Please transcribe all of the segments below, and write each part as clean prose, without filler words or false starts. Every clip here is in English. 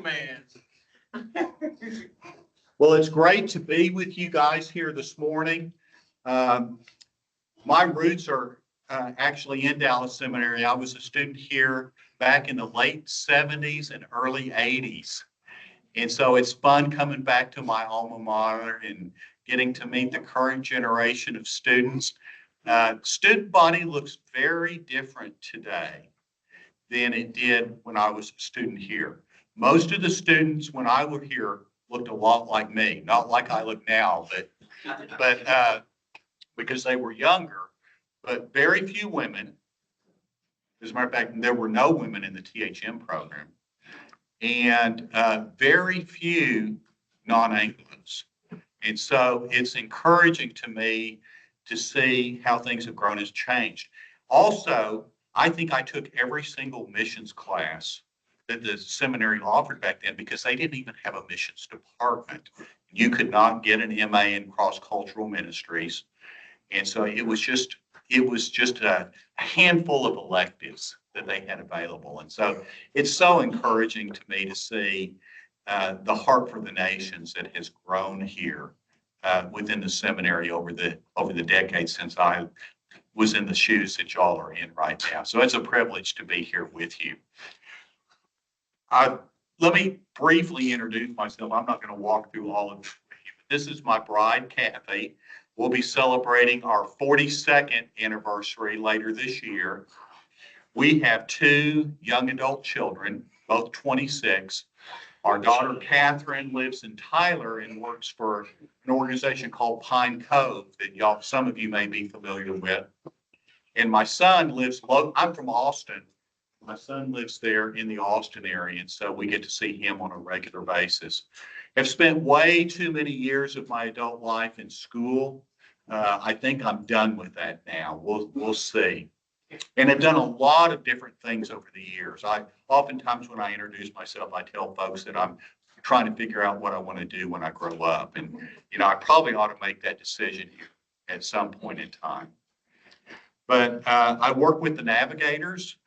Man. Well, it's great to be with you guys here this morning. Um, my roots are actually in Dallas Seminary. I was a student here back in the late 70s and early 80s. And so it's fun coming back to my alma mater and getting to meet the current generation of students. Student body looks very different today than it did when I was a student here. Most of the students when I was here looked a lot like me, not like I look now, but because they were younger, but very few women. As a matter of fact, there were no women in the THM program, and very few non-Anglos. And so it's encouraging to me to see how things have grown and changed. Also, I think I took every single missions class that the seminary offered back then because they didn't even have a missions department. You could not get an MA in cross-cultural ministries. And so it was just a handful of electives that they had available. And so it's so encouraging to me to see the heart for the nations that has grown here within the seminary over the decades since I was in the shoes that y'all are in right now. So it's a privilege to be here with you. Let me briefly introduce myself. I'm not going to walk through all of it. This is my bride, Kathy. We'll be celebrating our 42nd anniversary later this year. We have two young adult children, both 26. Our daughter, Catherine, lives in Tyler and works for an organization called Pine Cove that some of you may be familiar with. And my son I'm from Austin. My son lives there in the Austin area, and so we get to see him on a regular basis. I've spent way too many years of my adult life in school. I think I'm done with that now. We'll see. And I've done a lot of different things over the years. Oftentimes when I introduce myself, I tell folks that I'm trying to figure out what I want to do when I grow up. And, I probably ought to make that decision here at some point in time. But I work with the Navigators.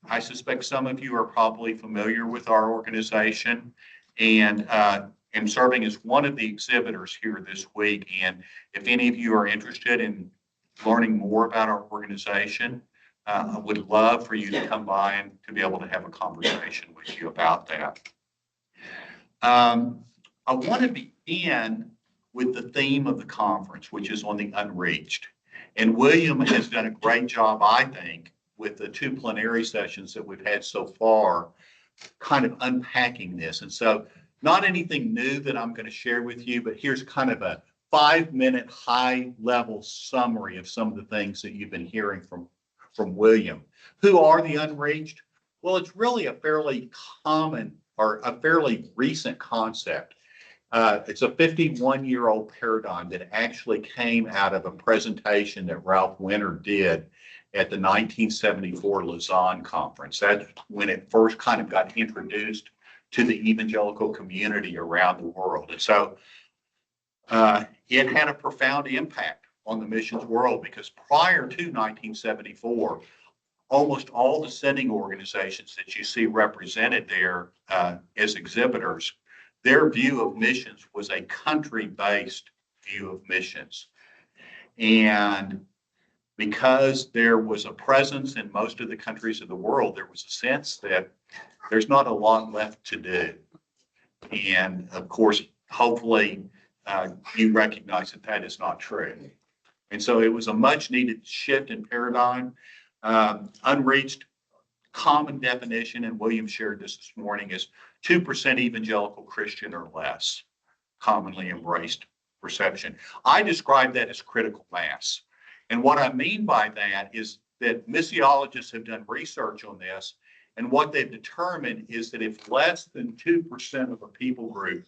I suspect some of you are probably familiar with our organization, and am serving as one of the exhibitors here this week. And if any of you are interested in learning more about our organization, I would love for you to come by and to be able to have a conversation with you about that. I want to begin with the theme of the conference, which is on the Unreached. And William has done a great job, I think, with the two plenary sessions that we've had so far, kind of unpacking this. And so not anything new that I'm going to share with you, but here's kind of a 5-minute high-level summary of some of the things that you've been hearing from William. Who are the Unreached? Well, it's really a fairly common or a fairly recent concept. It's a 51-year-old paradigm that actually came out of a presentation that Ralph Winter did at the 1974 Lausanne Conference. That's when it first kind of got introduced to the evangelical community around the world. And so it had a profound impact on the missions world because prior to 1974, almost all the sending organizations that you see represented there as exhibitors, their view of missions was a country-based view of missions. And because there was a presence in most of the countries of the world, there was a sense that there's not a lot left to do. And of course, hopefully, you recognize that that is not true. And so it was a much needed shift in paradigm. Unreached, common definition, and William shared this morning, is 2% evangelical Christian or less, commonly embraced perception. I describe that as critical mass. And what I mean by that is that missiologists have done research on this, and what they've determined is that if less than 2% of a people group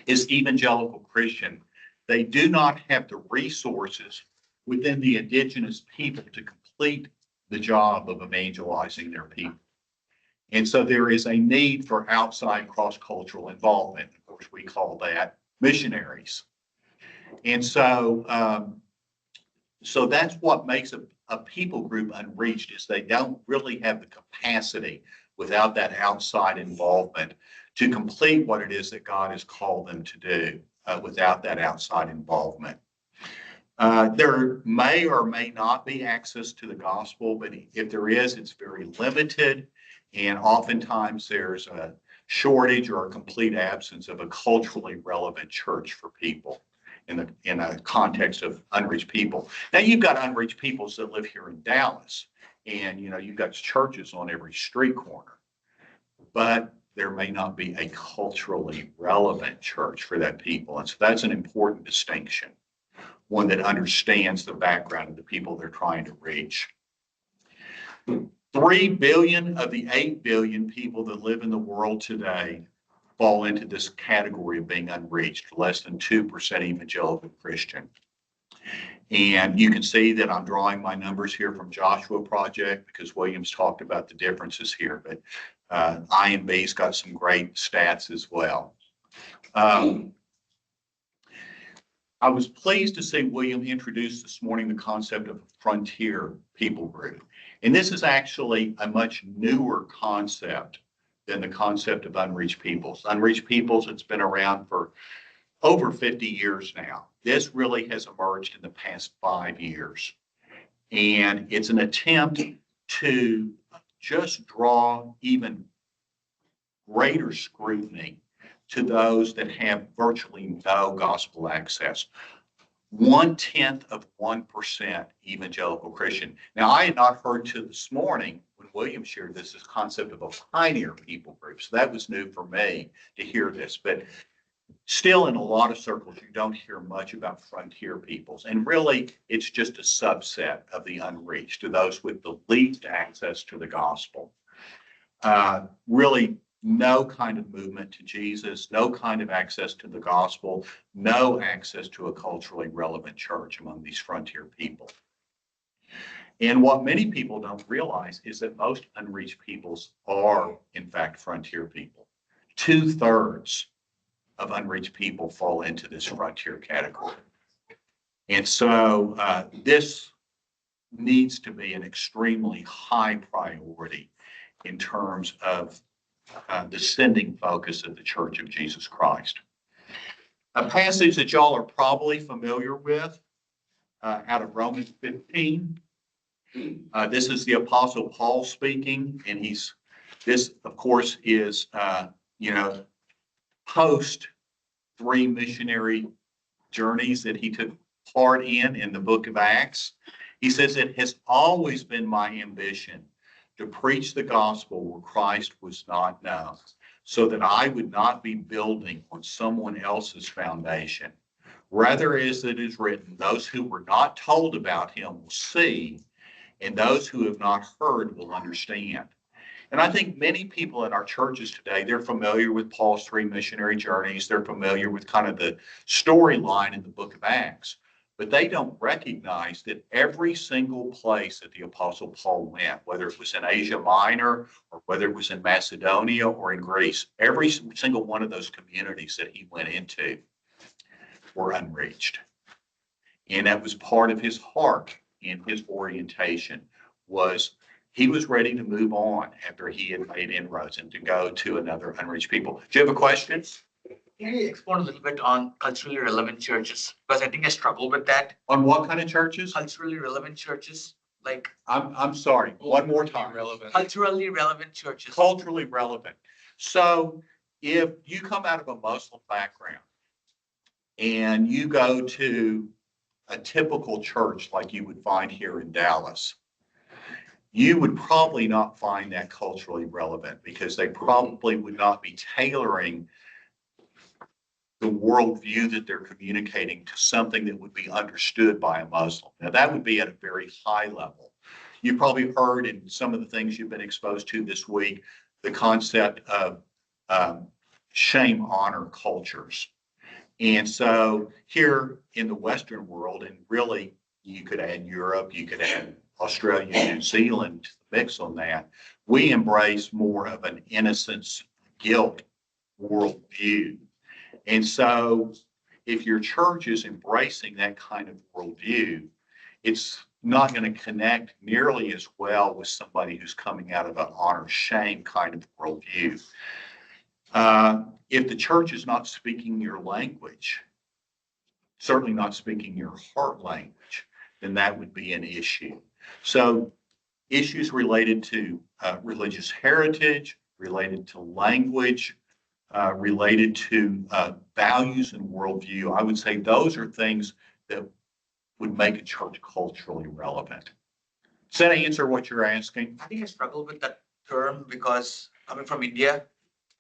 is evangelical Christian, they do not have the resources within the indigenous people to complete the job of evangelizing their people. And so there is a need for outside cross-cultural involvement. Of course, we call that missionaries. And so, so that's what makes a people group unreached, is they don't really have the capacity without that outside involvement to complete what it is that God has called them to do without that outside involvement. There may or may not be access to the gospel, but if there is, it's very limited. And oftentimes there's a shortage or a complete absence of a culturally relevant church for people in a context of unreached people. Now you've got unreached peoples that live here in Dallas, and you've got churches on every street corner, but there may not be a culturally relevant church for that people. And so that's an important distinction, one that understands the background of the people they're trying to reach. 3 billion of the 8 billion people that live in the world today fall into this category of being unreached, less than 2% evangelical Christian. And you can see that I'm drawing my numbers here from Joshua Project because Williams talked about the differences here, but IMB's got some great stats as well. I was pleased to see William introduce this morning the concept of a frontier people group. And this is actually a much newer concept than the concept of unreached peoples. Unreached peoples, it's been around for over 50 years now. This really has emerged in the past 5 years. And it's an attempt to just draw even greater scrutiny to those that have virtually no gospel access. 0.1% evangelical Christian. Now, I had not heard till this morning when William shared this concept of a pioneer people group. So that was new for me to hear this. But still, in a lot of circles, you don't hear much about frontier peoples. And really, it's just a subset of the unreached, to those with the least access to the gospel. Really, no kind of movement to Jesus, no kind of access to the gospel, no access to a culturally relevant church among these frontier people. And what many people don't realize is that most unreached peoples are, in fact, frontier people. 2/3 of unreached people fall into this frontier category. And so this needs to be an extremely high priority in terms of the sending focus of the Church of Jesus Christ. A passage that y'all are probably familiar with out of Romans 15. This is the Apostle Paul speaking, and this, of course, is, post 3 missionary journeys that he took part in the book of Acts. He says, "It has always been my ambition to preach the gospel where Christ was not known, so that I would not be building on someone else's foundation. Rather, as it is written, those who were not told about him will see, and those who have not heard will understand." And I think many people in our churches today, they're familiar with Paul's 3 missionary journeys. They're familiar with kind of the storyline in the book of Acts. But they don't recognize that every single place that the Apostle Paul went, whether it was in Asia Minor or whether it was in Macedonia or in Greece, every single one of those communities that he went into were unreached. And that was part of his heart in his orientation, was he was ready to move on after he had made inroads and to go to another unreached people. Do you have a question? Can you explain a little bit on culturally relevant churches? Because I think I struggle with that. On what kind of churches? Culturally relevant churches, like I'm sorry, one more time. culturally relevant churches. Culturally relevant. So if you come out of a Muslim background and you go to a typical church like you would find here in Dallas, you would probably not find that culturally relevant because they probably would not be tailoring the worldview that they're communicating to something that would be understood by a Muslim. Now, that would be at a very high level. You've probably heard in some of the things you've been exposed to this week, the concept of shame honor cultures. And so here in the Western world, and really you could add Europe, you could add Australia and New Zealand to the mix on that, we embrace more of an innocence, guilt worldview. And so if your church is embracing that kind of worldview, it's not going to connect nearly as well with somebody who's coming out of an honor shame kind of worldview. If the church is not speaking your language, certainly not speaking your heart language, then that would be an issue. So issues related to religious heritage, related to language, related to values and worldview, I would say those are things that would make a church culturally relevant. Does that answer what you're asking? I think I struggle with that term because coming from India,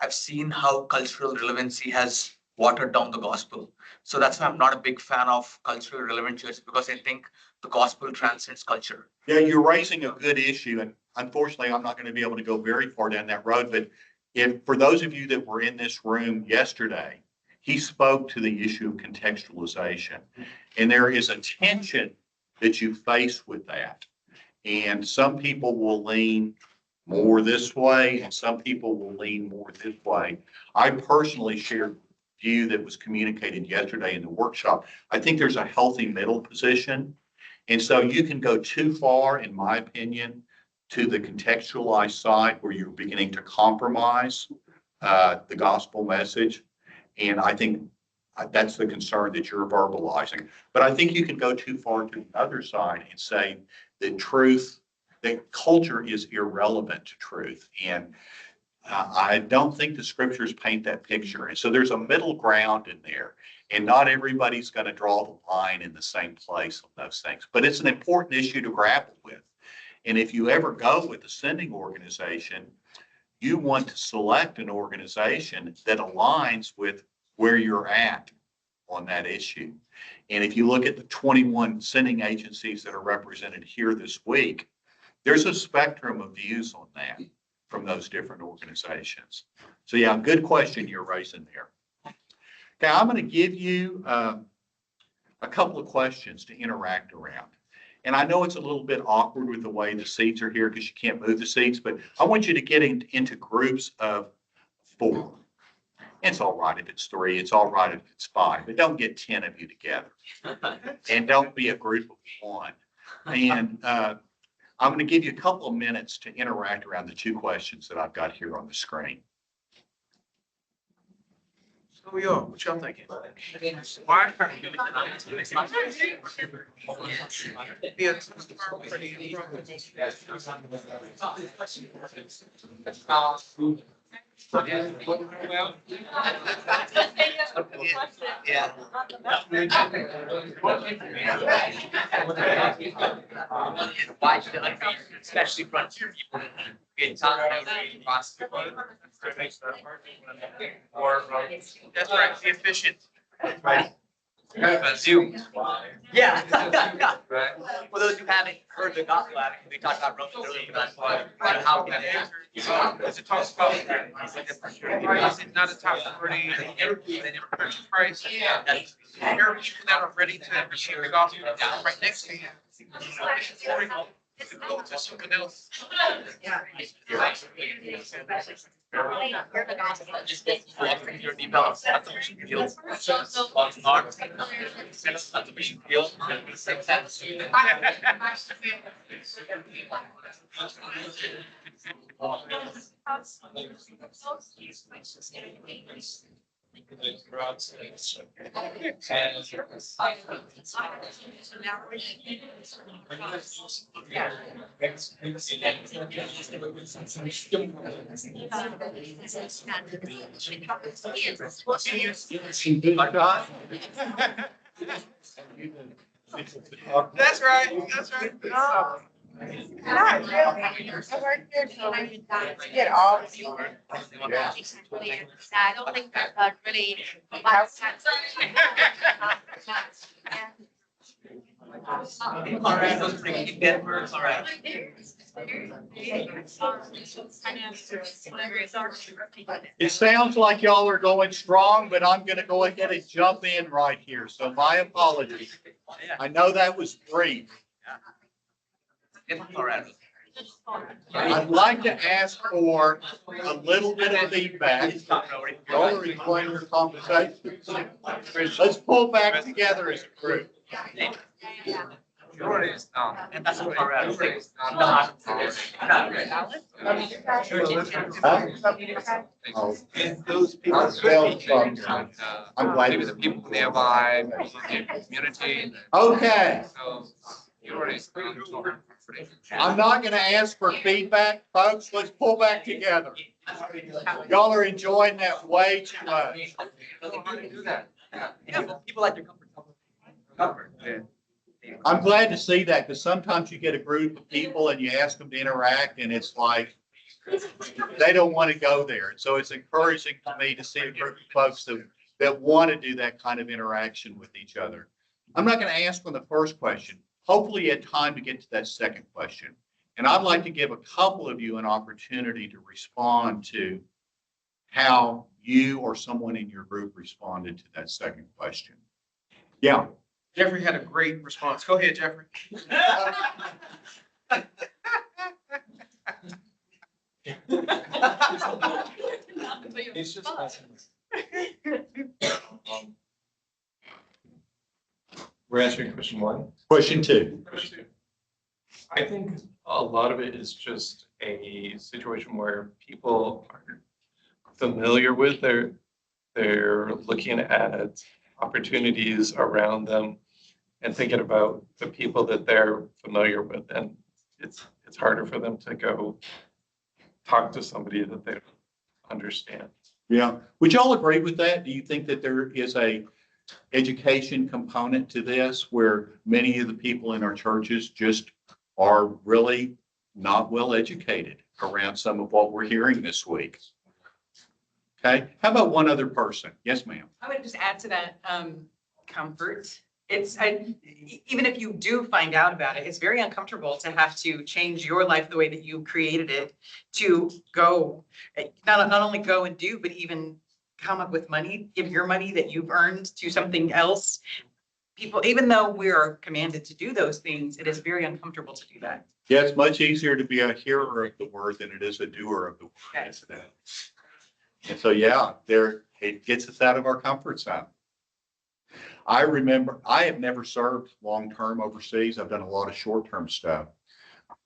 I've seen how cultural relevancy has watered down the gospel. So that's why I'm not a big fan of culturally relevant church, because I think the gospel transcends culture. Yeah, you're raising a good issue, and unfortunately, I'm not going to be able to go very far down that road. But if for those of you that were in this room yesterday, he spoke to the issue of contextualization, and there is a tension that you face with that. And some people will lean more this way, and some people will lean more this way. I personally shared the view that was communicated yesterday in the workshop. I think there's a healthy middle position. And so you can go too far, in my opinion, to the contextualized side where you're beginning to compromise the gospel message. And I think that's the concern that you're verbalizing. But I think you can go too far to the other side and say that that culture is irrelevant to truth. And I don't think the scriptures paint that picture. And so there's a middle ground in there. And not everybody's going to draw the line in the same place on those things. But it's an important issue to grapple with. And if you ever go with a sending organization, you want to select an organization that aligns with where you're at on that issue. And if you look at the 21 sending agencies that are represented here this week, there's a spectrum of views on that from those different organizations. So yeah, good question you're raising there. Okay, I'm going to give you a couple of questions to interact around. And I know it's a little bit awkward with the way the seats are here because you can't move the seats, but I want you to get into groups of 4. It's all right if it's 3, it's all right if it's 5, but don't get 10 of you together. And don't be a group of 1. And I'm going to give you a couple of minutes to interact around the 2 questions that I've got here on the screen. So we are. What y'all thinking? Why? Yeah. Why should Unreached, especially frontier people, get taught how to read possibly? Or that's right. Be efficient. Right. Zoom. Yeah. Right. For those who haven't heard the gospel, we talked about Romans earlier, about how can As it talks about, is it not a top priority than purchase price? Yeah. There are people that are ready to receive the gospel right next to you. To go to something else. your develops at the mission field. At the mission field. That's right. That's right. Not really. I work here till we get all the people. I don't think there's really a lot of sense. All right, those pretty Denver, all right. It sounds like y'all are going strong, but I'm going to go ahead and jump in right here. So my apologies. I know that was brief. In Colorado. I'd like to ask for a little bit of feedback. Y'all are enjoying your conversation. Let's pull back together as a group. Majority is not. And that's what we're at. Majority is not. Oh, And those people. I'm glad. Maybe the people nearby, people in the community. Okay, So majority is not. I'm not gonna ask for feedback, folks. Let's pull back together. Y'all are enjoying that way too much. Do that. Yeah, but people like their comfort. Yeah. I'm glad to see that, because sometimes you get a group of people and you ask them to interact and it's like, they don't want to go there. So it's encouraging to me to see a group of folks that want to do that kind of interaction with each other. I'm not going to ask on the first question. Hopefully you had time to get to that second question. And I'd like to give a couple of you an opportunity to respond to how you or someone in your group responded to that second question. Yeah. Jeffrey had a great response. Go ahead, Jeffrey. He's just we're answering question one. Question two. I think a lot of it is just a situation where people are familiar with they're looking at opportunities around them and thinking about the people that they're familiar with, and it's harder for them to go talk to somebody that they don't understand. Yeah. Would y'all agree with that? Do you think that there is a education component to this where many of the people in our churches just are really not well educated around some of what we're hearing this week? Okay. How about one other person? Yes, ma'am. I would just add to that, comfort. Even if you do find out about it, it's very uncomfortable to have to change your life the way that you created it to go, not only go and do, but even come up with money, give your money that you've earned to something else. People, even though we are commanded to do those things, it is very uncomfortable to do that. Yeah, it's much easier to be a hearer of the word than it is a doer of the word. Yes. And so, yeah, it gets us out of our comfort zone. I remember I have never served long-term overseas. I've done a lot of short-term stuff,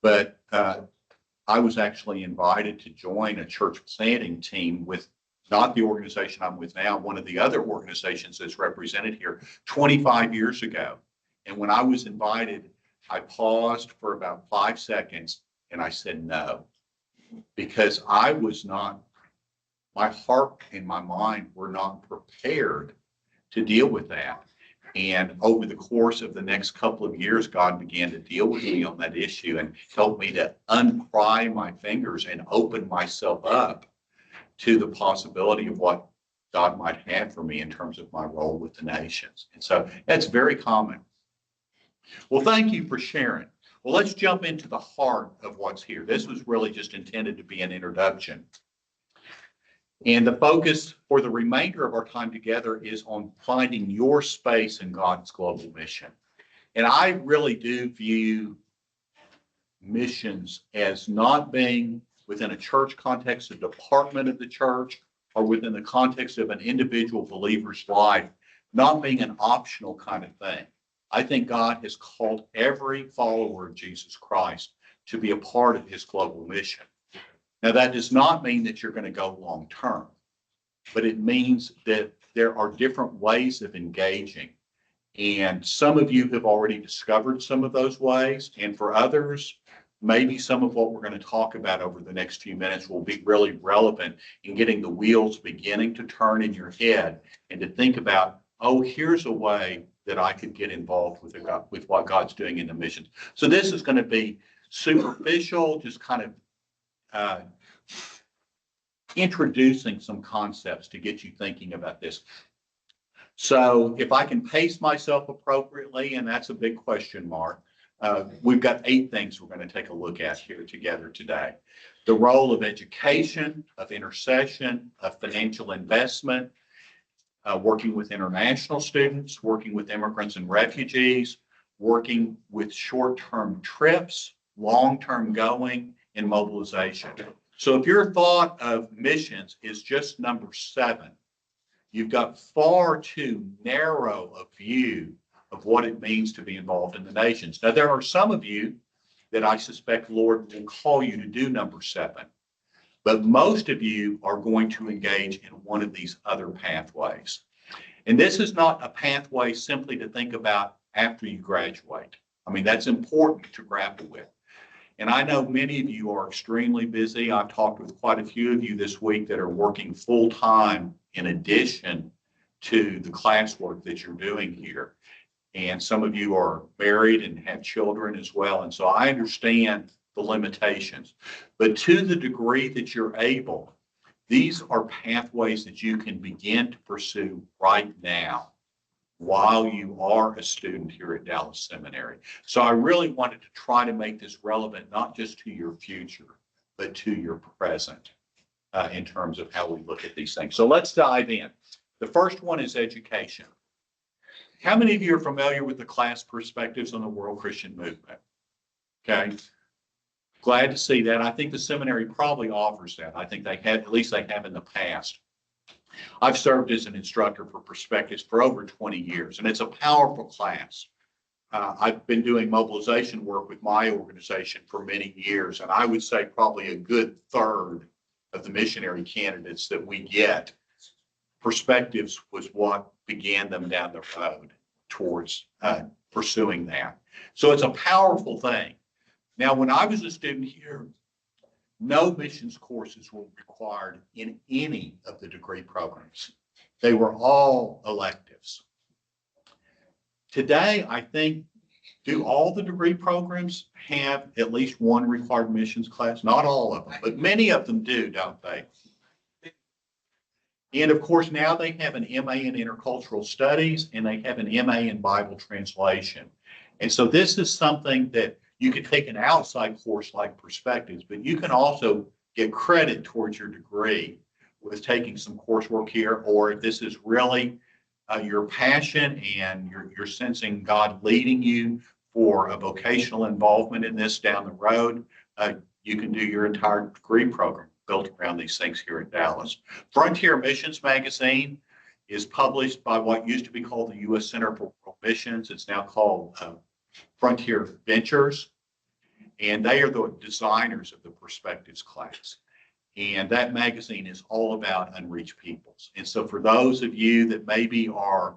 but I was actually invited to join a church planting team with not the organization I'm with now, one of the other organizations that's represented here 25 years ago. And when I was invited, I paused for about 5 seconds and I said no, because I was not, my heart and my mind were not prepared to deal with that. And over the course of the next couple of years, God began to deal with me on that issue and help me to unpry my fingers and open myself up to the possibility of what God might have for me in terms of my role with the nations. And so that's very common. Well, thank you for sharing. Well, let's jump into the heart of what's here. This was really just intended to be an introduction. And the focus for the remainder of our time together is on finding your space in God's global mission. And I really do view missions as not being within a church context, a department of the church, or within the context of an individual believer's life, not being an optional kind of thing. I think God has called every follower of Jesus Christ to be a part of his global mission. Now, that does not mean that you're going to go long term, but it means that there are different ways of engaging. And some of you have already discovered some of those ways. And for others, maybe some of what we're going to talk about over the next few minutes will be really relevant in getting the wheels beginning to turn in your head and to think about, oh, here's a way that I could get involved with what God's doing in the missions. So this is going to be superficial, just kind of introducing some concepts to get you thinking about this. So if I can pace myself appropriately, and that's a big question mark, we've got 8 things we're going to take a look at here together today. The role of education, of intercession, of financial investment, working with international students, working with immigrants and refugees, working with short-term trips, long-term going, and mobilization. So if your thought of missions is just number 7, you've got far too narrow a view of what it means to be involved in the nations. Now, there are some of you that I suspect the Lord will call you to do number 7, but most of you are going to engage in one of these other pathways. And this is not a pathway simply to think about after you graduate. I mean, that's important to grapple with. And I know many of you are extremely busy. I've talked with quite a few of you this week that are working full time in addition to the classwork that you're doing here. And some of you are married and have children as well. And so I understand the limitations. But to the degree that you're able, these are pathways that you can begin to pursue right now while you are a student here at Dallas Seminary. So I really wanted to try to make this relevant, not just to your future, but to your present in terms of how we look at these things. So let's dive in. The first one is education. How many of you are familiar with the class perspectives on the world Christian movement? Okay. Glad to see that. I think the seminary probably offers that. I think they have, at least they have in the past. I've served as an instructor for Perspectives for over 20 years, and it's a powerful class. I've been doing mobilization work with my organization for many years, and I would say probably a good third of the missionary candidates that we get, Perspectives was what began them down the road towards pursuing that. So it's a powerful thing. Now, when I was a student here, no missions courses were required in any of the degree programs. They were all electives. Today, I think, do all the degree programs have at least one required missions class? Not all of them, but many of them do, don't they? And of course, now they have an MA in Intercultural Studies and they have an MA in Bible Translation. And so this is something that you could take an outside course like Perspectives, but you can also get credit towards your degree with taking some coursework here, or if this is really your passion and you're sensing God leading you for a vocational involvement in this down the road, you can do your entire degree program built around these things here at Dallas. Frontier Missions Magazine is published by what used to be called the U.S. Center for World Missions. It's now called Frontier Ventures, and they are the designers of the Perspectives class. And that magazine is all about unreached peoples. And so for those of you that maybe are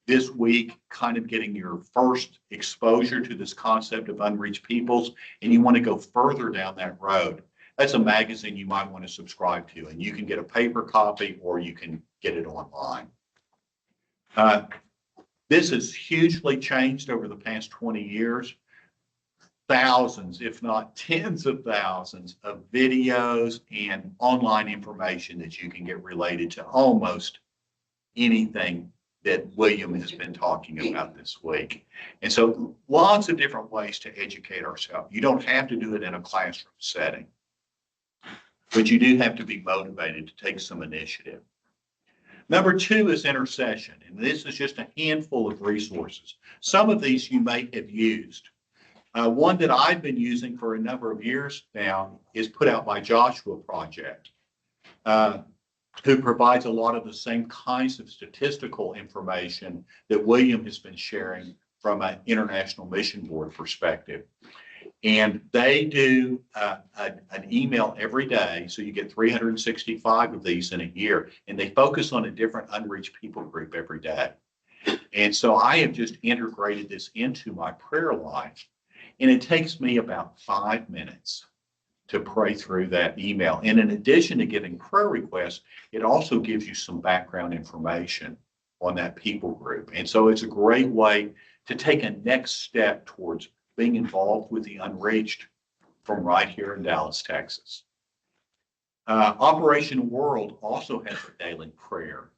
this week kind of getting your first exposure to this concept of unreached peoples, and you want to go further down that road, that's a magazine you might want to subscribe to. And you can get a paper copy or you can get it online. This has hugely changed over the past 20 years. Thousands, if not tens of thousands of videos and online information that you can get related to almost anything that William has been talking about this week. And so lots of different ways to educate ourselves. You don't have to do it in a classroom setting, but you do have to be motivated to take some initiative. Number 2 is intercession, and this is just a handful of resources. Some of these you may have used. One that I've been using for a number of years now is put out by Joshua Project, who provides a lot of the same kinds of statistical information that William has been sharing from an International Mission Board perspective. And they do an email every day. So you get 365 of these in a year, and they focus on a different unreached people group every day. And so I have just integrated this into my prayer life, and it takes me about 5 minutes to pray through that email. And in addition to giving prayer requests, it also gives you some background information on that people group. And so it's a great way to take a next step towards being involved with the unreached from right here in Dallas, Texas. Operation World also has a daily prayer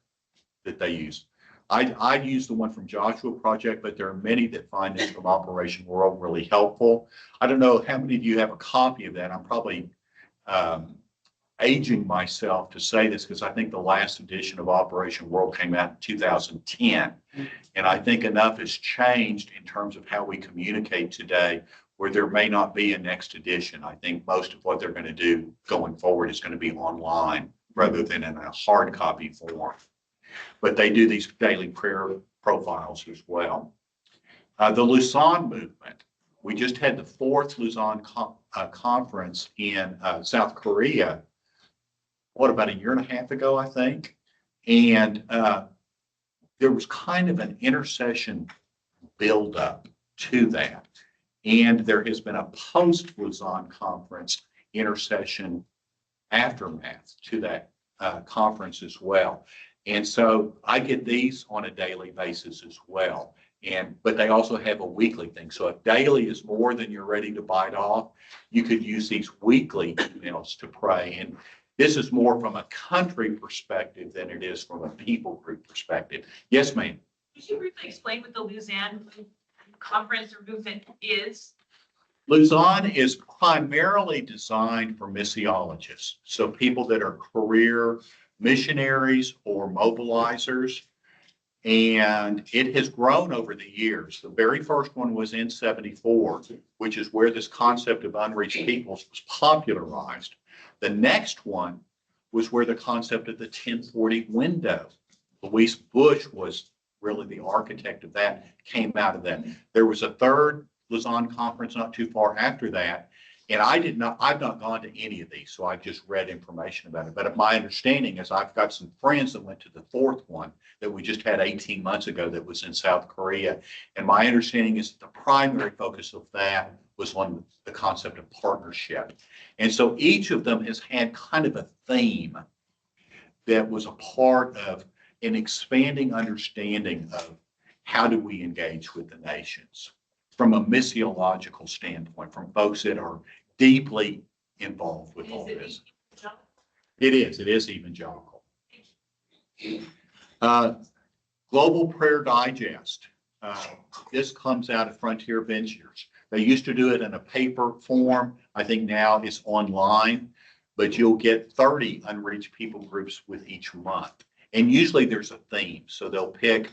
that they use. I use the one from Joshua Project, but there are many that find this from Operation World really helpful. I don't know how many of you have a copy of that. I'm probably aging myself to say this because I think the last edition of Operation World came out in 2010. And I think enough has changed in terms of how we communicate today where there may not be a next edition. I think most of what they're going to do going forward is going to be online rather than in a hard copy form. But they do these daily prayer profiles as well. The Luzon movement, we just had the fourth Luzon conference in South Korea, what, about a year and a half ago, I think. And there was kind of an intercession buildup to that. And there has been a post-Luzon conference intercession aftermath to that conference as well. And so I get these on a daily basis as well. But they also have a weekly thing. So if daily is more than you're ready to bite off, you could use these weekly emails to pray. And this is more from a country perspective than it is from a people group perspective. Yes, ma'am. Could you briefly explain what the Luzon conference or movement is? Luzon is primarily designed for missiologists. So people that are career missionaries or mobilizers. And it has grown over the years. The very first one was in 74, which is where this concept of unreached peoples was popularized. The next one was where the concept of the 1040 window, Louise Bush was really the architect of that, came out of that. There was a third Luzon conference not too far after that. And I've not gone to any of these, so I've just read information about it. But my understanding is I've got some friends that went to the fourth one that we just had 18 months ago that was in South Korea. And my understanding is that the primary focus of that was on the concept of partnership. And so each of them has had kind of a theme that was a part of an expanding understanding of how do we engage with the nations from a missiological standpoint, from folks that are deeply involved with all this. It is evangelical. Global Prayer Digest. This comes out of Frontier Ventures. They used to do it in a paper form. I think now it's online, but you'll get 30 unreached people groups with each month. And usually there's a theme. So they'll pick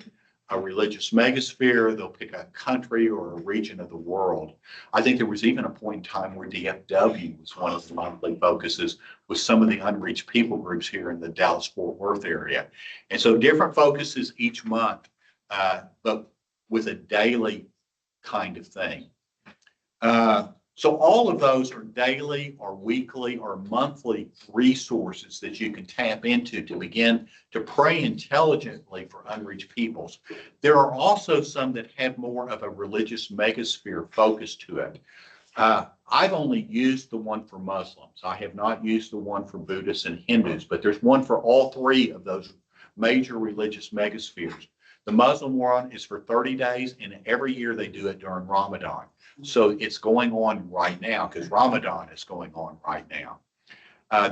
a religious megasphere, they'll pick a country or a region of the world. I think there was even a point in time where DFW was one of the monthly focuses with some of the unreached people groups here in the Dallas-Fort Worth area. And so different focuses each month, but with a daily kind of thing. So all of those are daily or weekly or monthly resources that you can tap into to begin to pray intelligently for unreached peoples. There are also some that have more of a religious megasphere focus to it. I've only used the one for Muslims. I have not used the one for Buddhists and Hindus, but there's one for all three of those major religious megaspheres. The Muslim one is for 30 days, and every year they do it during Ramadan. So it's going on right now because Ramadan is going on right now.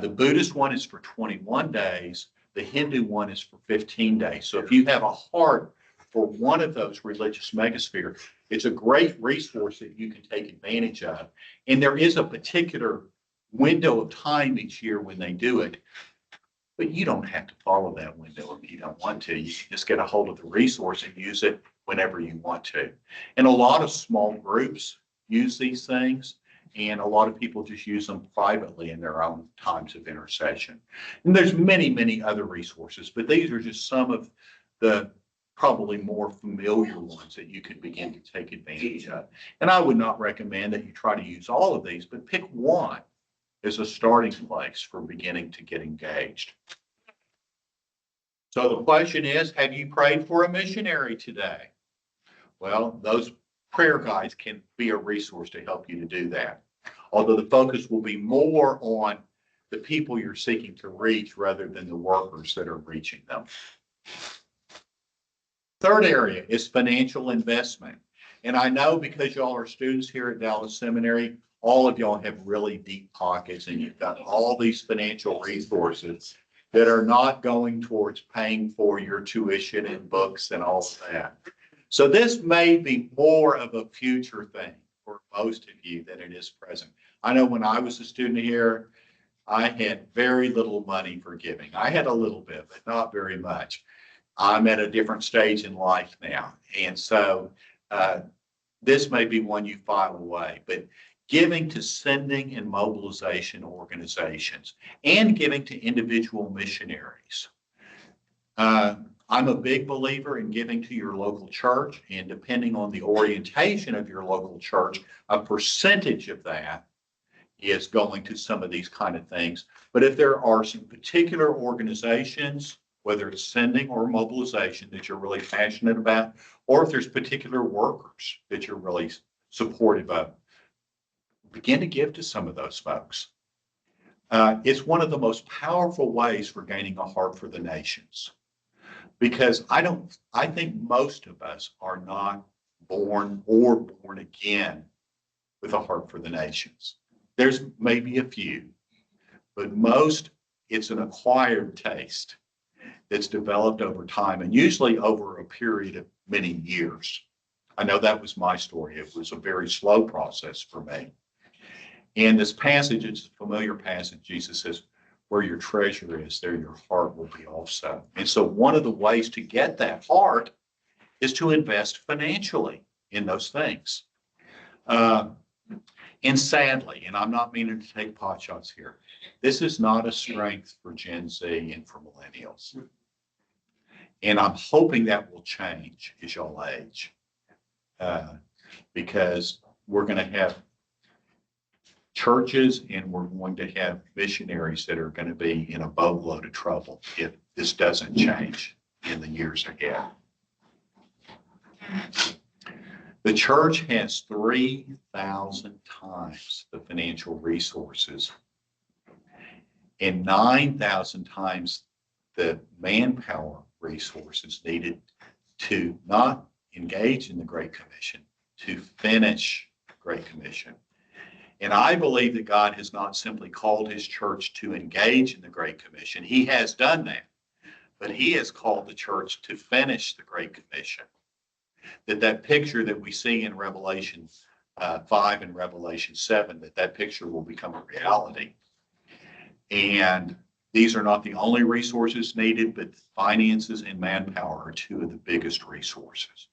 The Buddhist one is for 21 days. The Hindu one is for 15 days. So if you have a heart for one of those religious megaspheres, it's a great resource that you can take advantage of. And there is a particular window of time each year when they do it. But you don't have to follow that window if you don't want to. You can just get a hold of the resource and use it whenever you want to. And a lot of small groups use these things, and a lot of people just use them privately in their own times of intercession. And there's many, many other resources, but these are just some of the probably more familiar ones that you could begin to take advantage of. And I would not recommend that you try to use all of these, but pick one as a starting place for beginning to get engaged. So the question is, have you prayed for a missionary today? Well, those prayer guides can be a resource to help you to do that. Although the focus will be more on the people you're seeking to reach rather than the workers that are reaching them. Third area is financial investment. And I know because y'all are students here at Dallas Seminary, all of y'all have really deep pockets and you've got all these financial resources that are not going towards paying for your tuition and books and all of that. So this may be more of a future thing for most of you than it is present. I know when I was a student here, I had very little money for giving. I had a little bit, but not very much. I'm at a different stage in life now. And so this may be one you file away, but giving to sending and mobilization organizations and giving to individual missionaries. I I'm a big believer in giving to your local church, and depending on the orientation of your local church, a percentage of that is going to some of these kind of things. But if there are some particular organizations, whether it's sending or mobilization that you're really passionate about, or if there's particular workers that you're really supportive of, begin to give to some of those folks. It's one of the most powerful ways for gaining a heart for the nations. Because I think most of us are not born or born again with a heart for the nations. There's maybe a few, but most, it's an acquired taste that's developed over time and usually over a period of many years. I know that was my story. It was a very slow process for me. And this passage, it's a familiar passage. Jesus says, where your treasure is, there your heart will be also. And so one of the ways to get that heart is to invest financially in those things. And sadly, and I'm not meaning to take pot shots here, this is not a strength for Gen Z and for millennials. And I'm hoping that will change as y'all age, because we're going to have churches and we're going to have missionaries that are going to be in a boatload of trouble if this doesn't change in the years ahead. The church has 3,000 times the financial resources and 9,000 times the manpower resources needed to not engage in the Great Commission, to finish the Great Commission. And I believe that God has not simply called his church to engage in the Great Commission. He has done that, but he has called the church to finish the Great Commission. That picture that we see in Revelation 5 and Revelation 7, that picture will become a reality. And these are not the only resources needed, but finances and manpower are two of the biggest resources.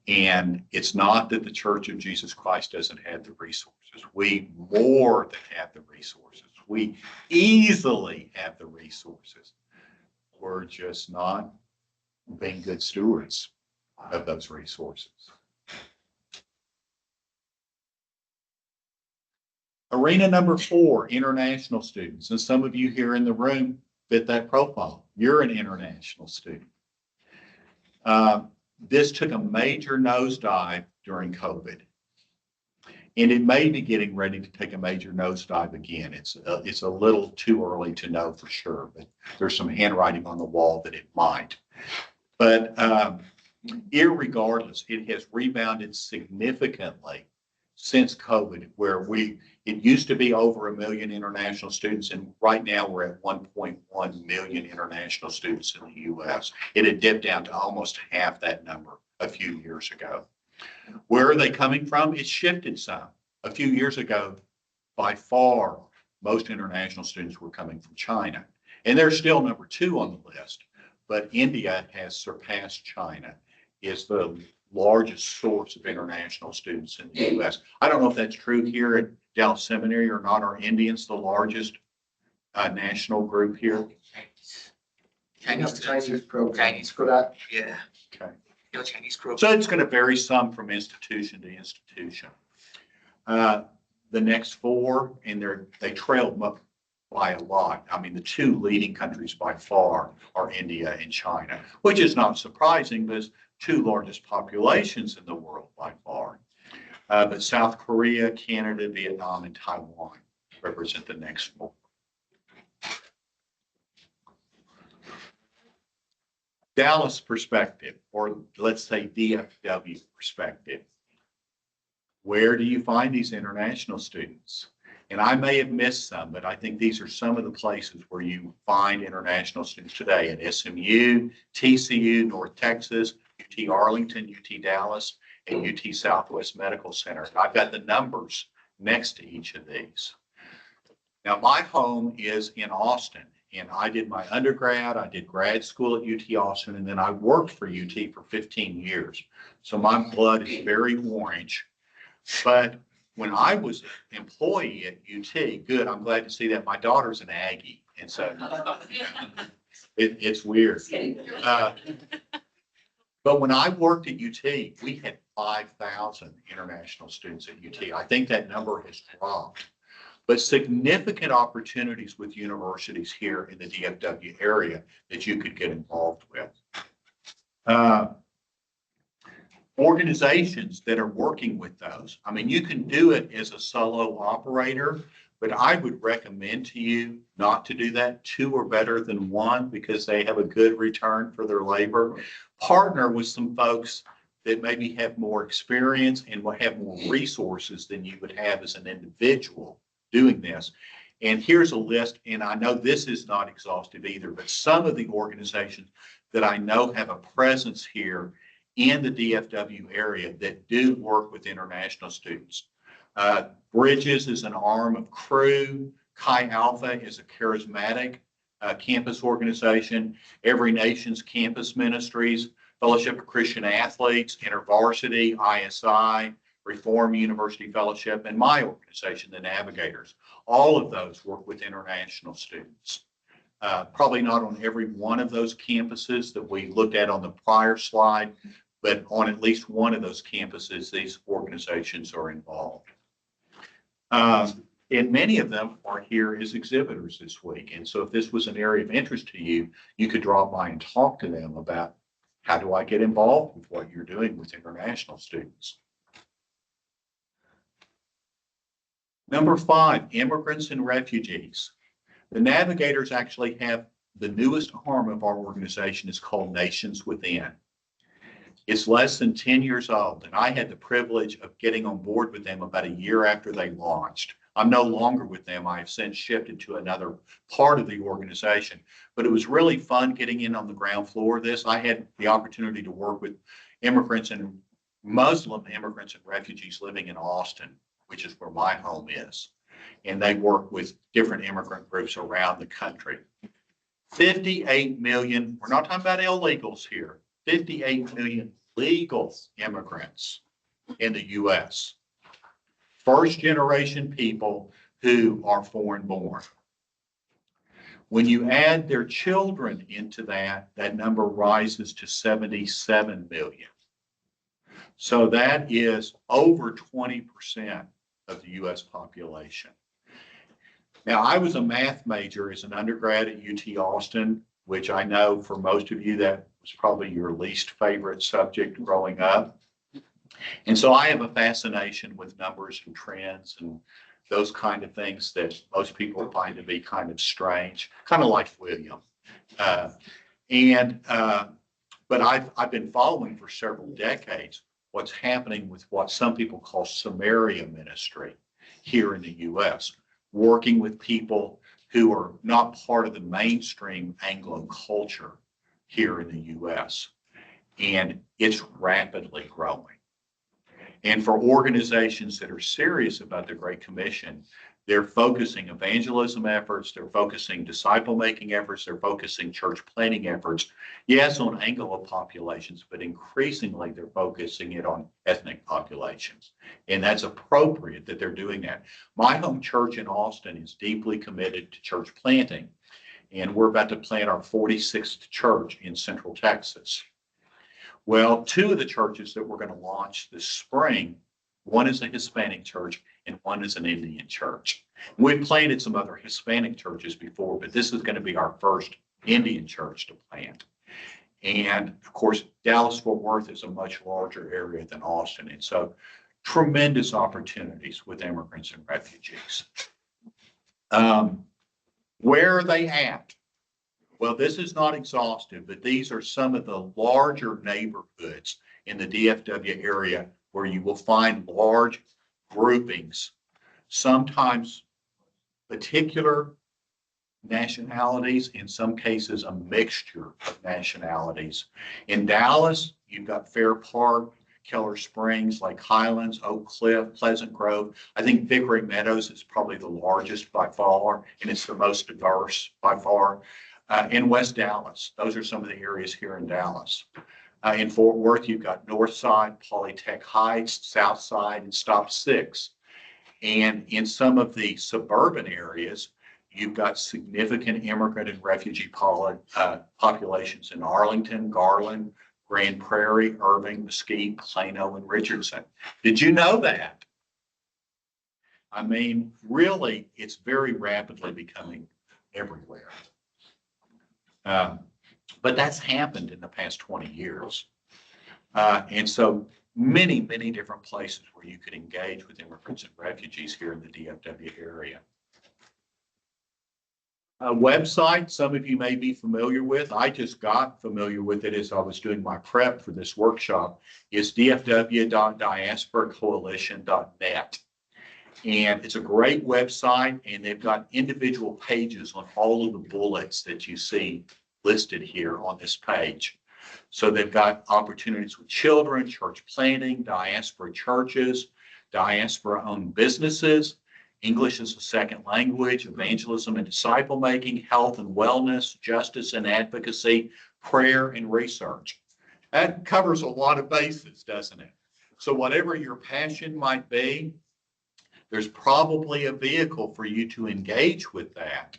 And it's not that the Church of Jesus Christ doesn't have the resources. We more than have the resources. We easily have the resources. We're just not being good stewards of those resources. Arena number 4, international students. And some of you here in the room fit that profile. You're an international student. This took a major nosedive during COVID. And it may be getting ready to take a major nosedive again. It's a little too early to know for sure, but there's some handwriting on the wall that it might. But irregardless, it has rebounded significantly since COVID, where it used to be over 1 million international students, and right now we're at 1.1 million international students in the U.S. It had dipped down to almost half that number a few years ago. Where are they coming from? It's shifted some. A few years ago, by far, most international students were coming from China. And they're still number 2 on the list, but India has surpassed China, is the largest source of international students in the U.S. I don't know if that's true here at Dallas Seminary or not. Are Indians the largest national group here? Chinese program. Chinese program. Yeah. Okay. Chinese program. So it's going to vary some from institution to institution. The next 4, and they trail by a lot. I mean, the 2 leading countries by far are India and China, which is not surprising because 2 largest populations in the world by far. But South Korea, Canada, Vietnam, and Taiwan represent the next 4. Dallas perspective, or let's say DFW perspective. Where do you find these international students? And I may have missed some, but I think these are some of the places where you find international students today at SMU, TCU, North Texas, UT Arlington, UT Dallas, and UT Southwest Medical Center. I've got the numbers next to each of these. Now, my home is in Austin, and I did my undergrad, I did grad school at UT Austin, and then I worked for UT for 15 years. So my blood is very orange. But when I was an employee at UT, good, I'm glad to see that my daughter's an Aggie. And so It's weird. But when I worked at UT, we had 5,000 international students at UT. I think that number has dropped. But significant opportunities with universities here in the DFW area that you could get involved with. Organizations that are working with those. I mean, you can do it as a solo operator, but I would recommend to you not to do that. Two are better than one because they have a good return for their labor. Partner with some folks that maybe have more experience and will have more resources than you would have as an individual doing this. And here's a list, and I know this is not exhaustive either, but some of the organizations that I know have a presence here in the DFW area that do work with international students. Bridges is an arm of Crew. Chi Alpha is a charismatic campus organization. Every Nation's Campus Ministries, Fellowship of Christian Athletes, InterVarsity, ISI, Reform University Fellowship, and my organization, the Navigators. All of those work with international students. Probably not on every one of those campuses that we looked at on the prior slide, but on at least one of those campuses, these organizations are involved. And many of them are here as exhibitors this week. And so if this was an area of interest to you, you could drop by and talk to them about how do I get involved with what you're doing with international students. Number 5, immigrants and refugees. The Navigators actually have the newest arm of our organization is called Nations Within. It's less than 10 years old, and I had the privilege of getting on board with them about a year after they launched. I'm no longer with them. I have since shifted to another part of the organization, but it was really fun getting in on the ground floor of this. I had the opportunity to work with immigrants and Muslim immigrants and refugees living in Austin, which is where my home is. And they work with different immigrant groups around the country. 58 million, we're not talking about illegals here, 58 million legal immigrants in the U.S. First generation people who are foreign born. When you add their children into that, that number rises to 77 million. So that is over 20% of the U.S. population. Now, I was a math major as an undergrad at UT Austin, which I know for most of you that was probably your least favorite subject growing up. And so I have a fascination with numbers and trends and those kind of things that most people find to be kind of strange, kind of like William. But I've been following for several decades what's happening with what some people call Samaria ministry here in the U.S., working with people who are not part of the mainstream Anglo culture here in the U.S. And it's rapidly growing. And for organizations that are serious about the Great Commission, they're focusing evangelism efforts, they're focusing disciple-making efforts, they're focusing church planting efforts, yes, on Anglo populations, but increasingly they're focusing it on ethnic populations. And that's appropriate that they're doing that. My home church in Austin is deeply committed to church planting, and we're about to plant our 46th church in Central Texas. Well, 2 of the churches that we're going to launch this spring, one is a Hispanic church and one is an Indian church. We've planted some other Hispanic churches before, but this is going to be our first Indian church to plant. And of course, Dallas-Fort Worth is a much larger area than Austin. And so tremendous opportunities with immigrants and refugees. Where are they at? Well, this is not exhaustive, but these are some of the larger neighborhoods in the DFW area where you will find large groupings, sometimes particular nationalities, in some cases a mixture of nationalities. In Dallas, you've got Fair Park, Keller Springs, Lake Highlands, Oak Cliff, Pleasant Grove. I think Vickery Meadows is probably the largest by far, and it's the most diverse by far. In West Dallas, those are some of the areas here in Dallas. In Fort Worth, you've got North Side, Polytech Heights, South Side, and Stop 6. And in some of the suburban areas, You've got significant immigrant and refugee populations in Arlington, Garland, Grand Prairie, Irving, Mesquite, Plano, and Richardson. Did you know that? I mean, really, it's very rapidly becoming everywhere. But that's happened in the past 20 years. And so many, many different places where you could engage with immigrants and refugees here in the DFW area. A website some of you may be familiar with, I just got familiar with it as I was doing my prep for this workshop, is dfw.diasporacoalition.net. And it's a great website, and they've got individual pages on all of the bullets that you see listed here on this page. So they've got opportunities with children, church planting, diaspora churches, diaspora-owned businesses, English as a second language, evangelism and disciple making, health and wellness, justice and advocacy, prayer and research. That covers a lot of bases, doesn't it? So whatever your passion might be, there's probably a vehicle for you to engage with that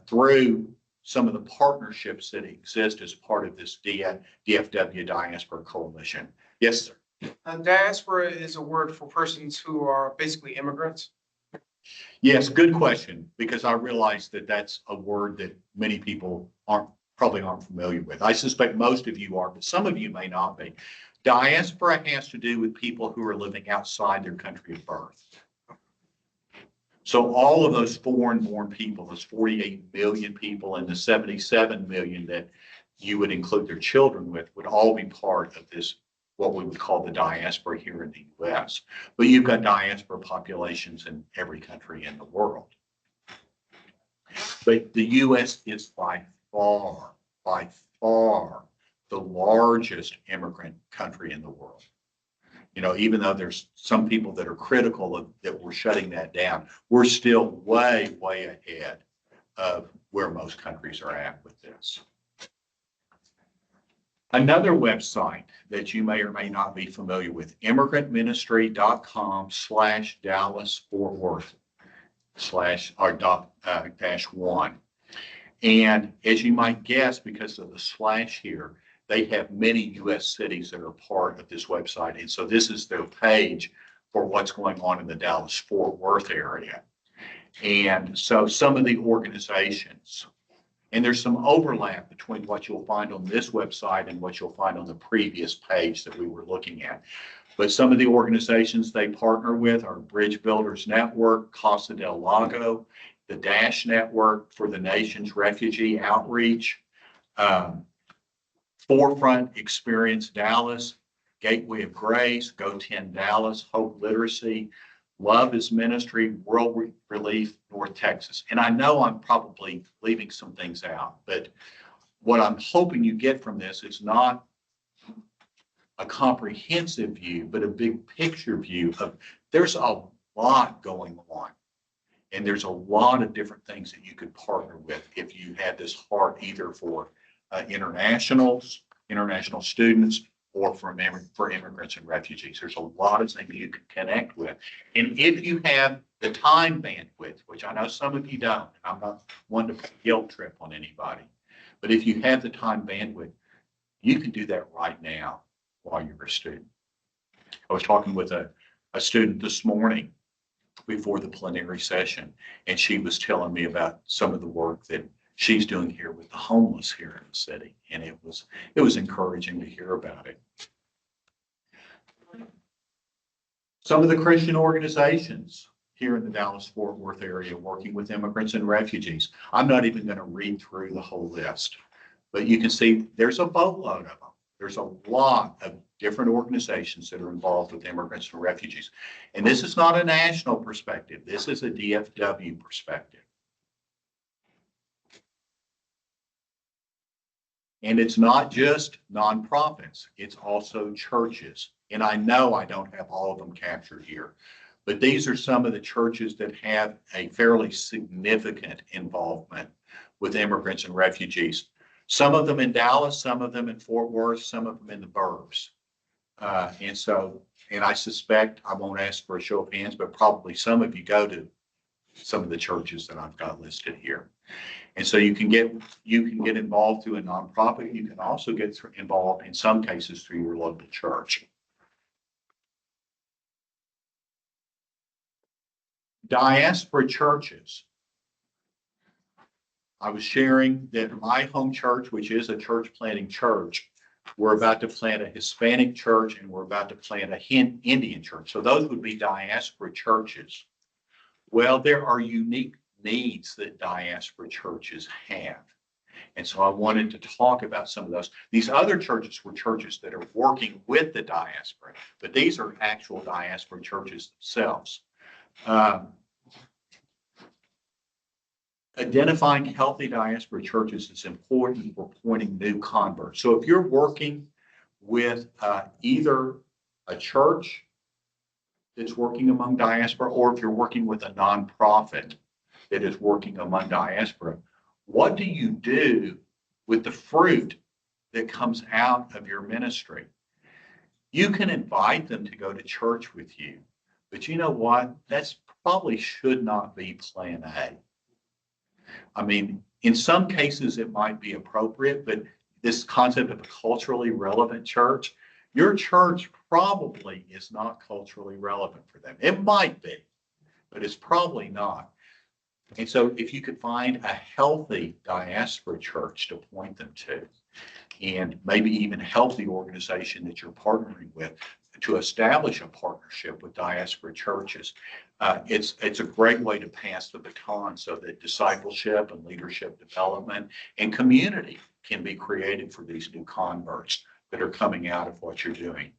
through some of the partnerships that exist as part of this DFW Diaspora Coalition. Yes, sir. Diaspora is a word for persons who are basically immigrants. Yes, good question, because I realize that that's a word that many people probably aren't familiar with. I suspect most of you are, but some of you may not be. Diaspora has to do with people who are living outside their country of birth. So all of those foreign-born people, those 48 million people and the 77 million that you would include their children with, would all be part of this, what we would call the diaspora here in the U.S. But you've got diaspora populations in every country in the world. But the U.S. is by far the largest immigrant country in the world. You know, even though there's some people that are critical of that we're shutting that down, we're still way, way ahead of where most countries are at with this. Another website that you may or may not be familiar with, immigrantministry.com/Dallas-Fort Worth /1. And as you might guess, because of the slash here, they have many U.S. cities that are part of this website. And so this is their page for what's going on in the Dallas-Fort Worth area. And so some of the organizations, and there's some overlap between what you'll find on this website and what you'll find on the previous page that we were looking at. But some of the organizations they partner with are Bridge Builders Network, Casa del Lago, the DASH Network for the Nation's Refugee Outreach, Forefront Experience Dallas, Gateway of Grace, Go 10 Dallas, Hope Literacy, Love is Ministry, World Relief, North Texas. And I know I'm probably leaving some things out, but what I'm hoping you get from this is not a comprehensive view, but a big picture view of there's a lot going on. And there's a lot of different things that you could partner with if you had this heart either for international students or for immigrants and refugees. There's a lot of things you can connect with. And if you have the time bandwidth, which I know some of you don't, and I'm not one to put a guilt trip on anybody, but if you have the time bandwidth, you can do that right now while you're a student. I was talking with a student this morning before the plenary session, and she was telling me about some of the work that she's doing here with the homeless here in the city. And it was encouraging to hear about it. Some of the Christian organizations here in the Dallas-Fort Worth area working with immigrants and refugees. I'm not even going to read through the whole list, but you can see there's a boatload of them. There's a lot of different organizations that are involved with immigrants and refugees. And this is not a national perspective. This is a DFW perspective. And it's not just nonprofits, it's also churches. And I know I don't have all of them captured here, but these are some of the churches that have a fairly significant involvement with immigrants and refugees. Some of them in Dallas, some of them in Fort Worth, some of them in the burbs. And I suspect, I won't ask for a show of hands, but probably some of you go to some of the churches that I've got listed here. And so you can get involved through a nonprofit. You can also get involved in some cases through your local church. Diaspora churches. I was sharing that my home church, which is a church planting church, we're about to plant a Hispanic church and we're about to plant a Indian church. So those would be diaspora churches. Well, there are unique needs that diaspora churches have. And so I wanted to talk about some of those. These other churches were churches that are working with the diaspora, but these are actual diaspora churches themselves. Identifying healthy diaspora churches is important for pointing new converts. So if you're working with either a church that's working among diaspora, or if you're working with a nonprofit that is working among diaspora, what do you do with the fruit that comes out of your ministry? You can invite them to go to church with you, but you know what? That's probably should not be plan A. I mean, in some cases it might be appropriate, but this concept of a culturally relevant church, your church probably is not culturally relevant for them. It might be, but it's probably not. And so if you could find a healthy diaspora church to point them to, and maybe even help the organization that you're partnering with to establish a partnership with diaspora churches, it's a great way to pass the baton so that discipleship and leadership development and community can be created for these new converts that are coming out of what you're doing.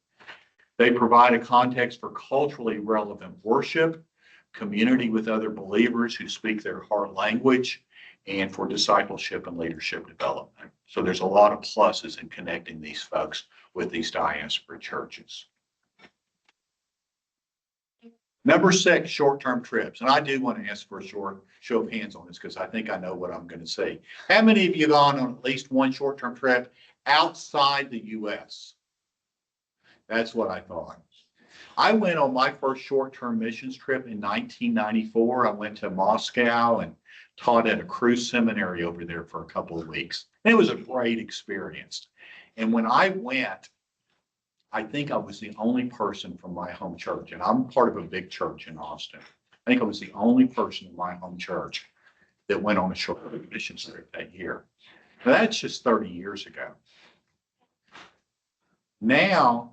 They provide a context for culturally relevant worship, community with other believers who speak their heart language, and for discipleship and leadership development. So there's a lot of pluses in connecting these folks with these diaspora churches. Number 6, short-term trips. And I do want to ask for a short show of hands on this because I think I know what I'm going to say. How many of you gone on at least one short-term trip outside the U.S.? That's what I thought. I went on my first short-term missions trip in 1994. I went to Moscow and taught at a cruise seminary over there for a couple of weeks. And it was a great experience. And when I went, I think I was the only person from my home church, and I'm part of a big church in Austin. I think I was the only person in my home church that went on a short-term missions trip that year. Now, that's just 30 years ago. Now,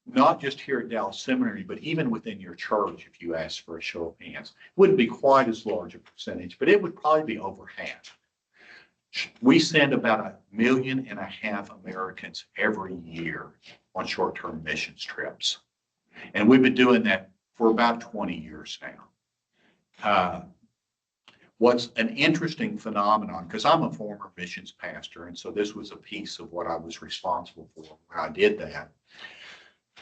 not just here at Dallas Seminary, but even within your church, if you ask for a show of hands, it wouldn't be quite as large a percentage, but it would probably be over half. We send about 1.5 million Americans every year on short-term missions trips. And we've been doing that for about 20 years now. What's an interesting phenomenon, because I'm a former missions pastor, and so this was a piece of what I was responsible for when I did that.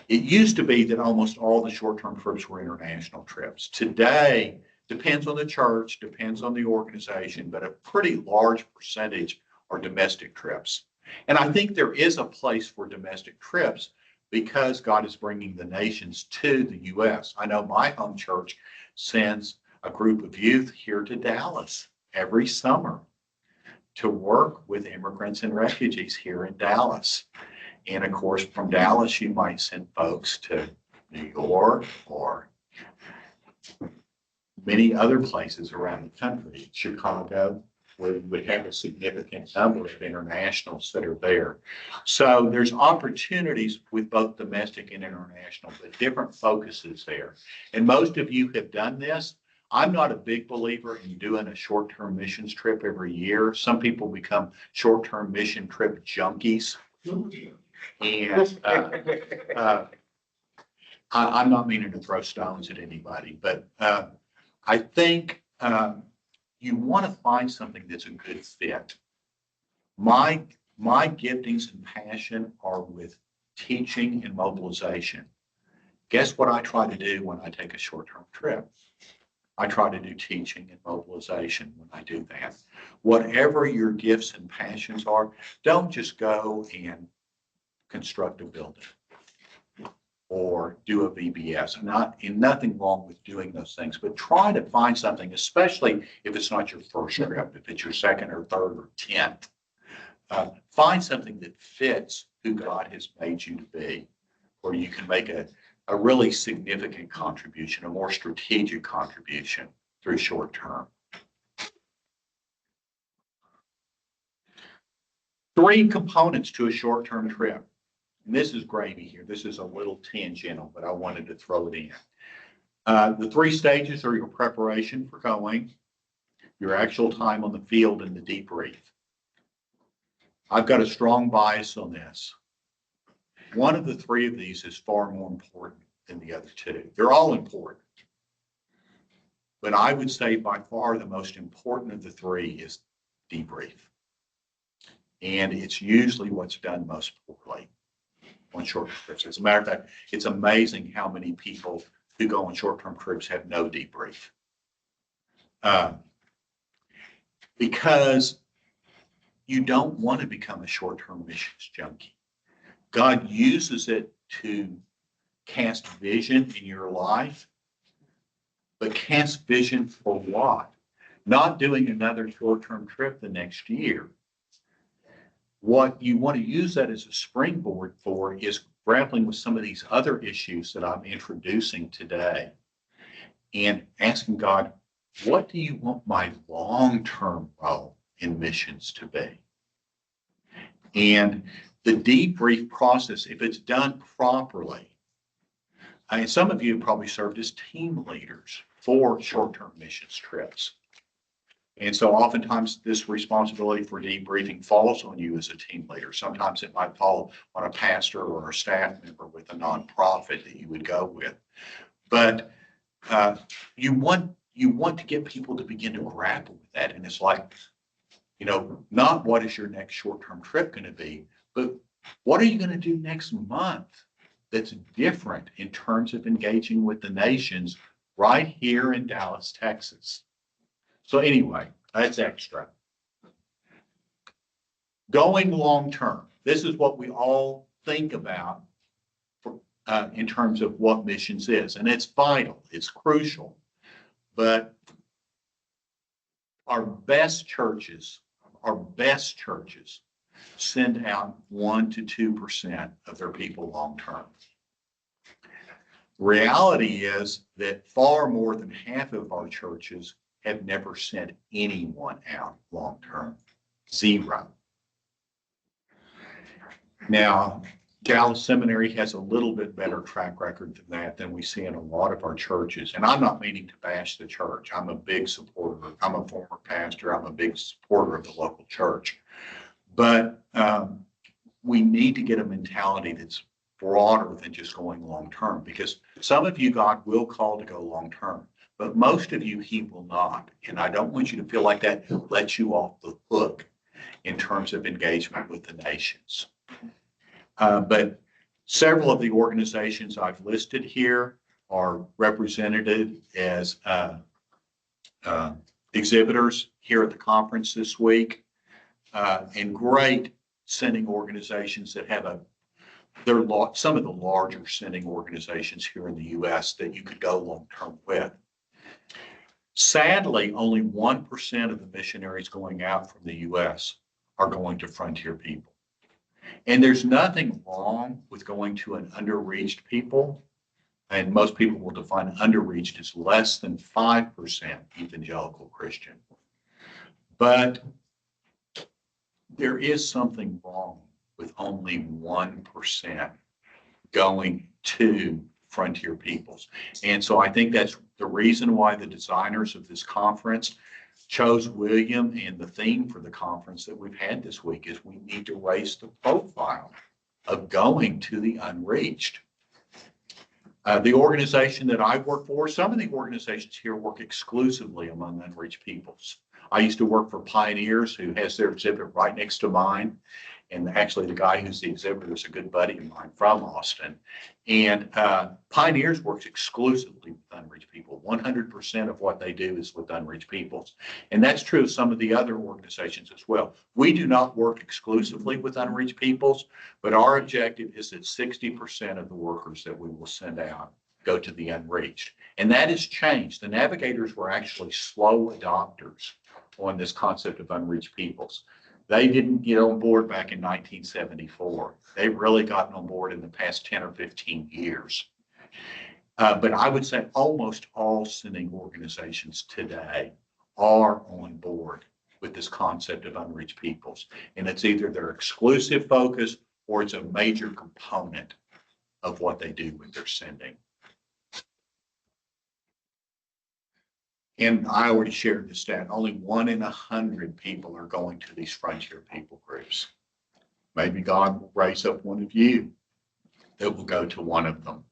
It used to be that almost all the short-term trips were international trips. Today, depends on the church, depends on the organization, but a pretty large percentage are domestic trips. And I think there is a place for domestic trips because God is bringing the nations to the U.S. I know my home church sends a group of youth here to Dallas every summer to work with immigrants and refugees here in Dallas. And of course, from Dallas, you might send folks to New York or many other places around the country, Chicago, where we would have a significant number of internationals that are there. So there's opportunities with both domestic and international, but different focuses there. And most of you have done this. I'm not a big believer in doing a short-term missions trip every year. Some people become short-term mission trip junkies. And I'm not meaning to throw stones at anybody, but I think you want to find something that's a good fit. My giftings and passion are with teaching and mobilization. Guess what I try to do when I take a short-term trip? I try to do teaching and mobilization when I do that. Whatever your gifts and passions are, don't just go and construct a building. or do a VBS. Nothing wrong with doing those things, but try to find something, especially if it's not your first trip, if it's your second or third or 10th. Find something that fits who God has made you to be, where you can make a really significant contribution, a more strategic contribution through short term. 3 components to a short-term trip. And this is gravy here. This is a little tangential, but I wanted to throw it in. The 3 stages are your preparation for going, your actual time on the field, and the debrief. I've got a strong bias on this. One of the 3 of these is far more important than the other 2. They're all important. But I would say by far the most important of the 3 is debrief. And it's usually what's done most poorly on short-term trips. As a matter of fact, it's amazing how many people who go on short-term trips have no debrief. Because you don't want to become a short-term missions junkie. God uses it to cast vision in your life, but cast vision for what? Not doing another short-term trip the next year. What you want to use that as a springboard for is grappling with some of these other issues that I'm introducing today and asking God, what do you want my long-term role in missions to be? And the debrief process, if it's done properly, and some of you have probably served as team leaders for short-term missions trips. And so oftentimes this responsibility for debriefing falls on you as a team leader. Sometimes it might fall on a pastor or a staff member with a nonprofit that you would go with. But you want to get people to begin to grapple with that. And it's like, not what is your next short-term trip going to be, but what are you going to do next month that's different in terms of engaging with the nations right here in Dallas, Texas? So anyway, that's extra. Going long-term. This is what we all think about in terms of what missions is. And it's vital. It's crucial. But our best churches send out 1% to 2% of their people long-term. Reality is that far more than half of our churches have never sent anyone out long-term. 0. Now, Dallas Seminary has a little bit better track record than that than we see in a lot of our churches. And I'm not meaning to bash the church. I'm a big supporter. I'm a former pastor. I'm a big supporter of the local church. But we need to get a mentality that's broader than just going long-term, because some of you God will call to go long-term, but most of you He will not. And I don't want you to feel like that lets you off the hook in terms of engagement with the nations. But several of the organizations I've listed here are represented as exhibitors here at the conference this week, and great sending organizations that have some of the larger sending organizations here in the U.S. that you could go long-term with. Sadly, only 1% of the missionaries going out from the U.S. are going to frontier people. And there's nothing wrong with going to an underreached people. And most people will define underreached as less than 5% evangelical Christian. But there is something wrong with only 1% going to frontier peoples. And so I think that's the reason why the designers of this conference chose William, and the theme for the conference that we've had this week is we need to raise the profile of going to the unreached. The organization that I work for, some of the organizations here work exclusively among unreached peoples. I used to work for Pioneers, who has their exhibit right next to mine. And actually, the guy who's the exhibitor is a good buddy of mine from Austin. And Pioneers works exclusively with unreached people. 100% of what they do is with unreached peoples. And that's true of some of the other organizations as well. We do not work exclusively with unreached peoples, but our objective is that 60% of the workers that we will send out go to the unreached. And that has changed. The navigators were actually slow adopters on this concept of unreached peoples. They didn't get on board back in 1974. They've really gotten on board in the past 10 or 15 years. But I would say almost all sending organizations today are on board with this concept of unreached peoples. And it's either their exclusive focus or it's a major component of what they do with their sending. And I already shared the stat, only 1 in 100 people are going to these frontier people groups. Maybe God will raise up one of you that will go to one of them.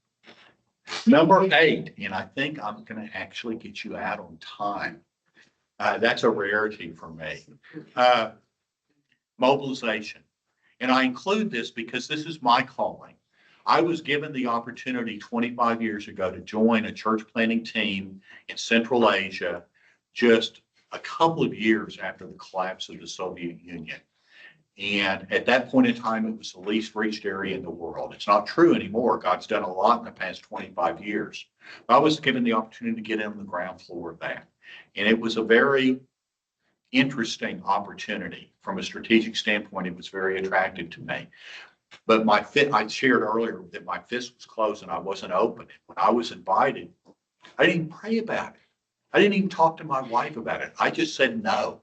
Number 8, and I think I'm going to actually get you out on time. That's a rarity for me. Mobilization. And I include this because this is my calling. I was given the opportunity 25 years ago to join a church planting team in Central Asia just a couple of years after the collapse of the Soviet Union. And at that point in time, it was the least reached area in the world. It's not true anymore. God's done a lot in the past 25 years. But I was given the opportunity to get in on the ground floor of that. And it was a very interesting opportunity. From a strategic standpoint, it was very attractive to me. But I shared earlier that my fist was closed and I wasn't open. When I was invited, I didn't even pray about it. I didn't even talk to my wife about it. I just said no.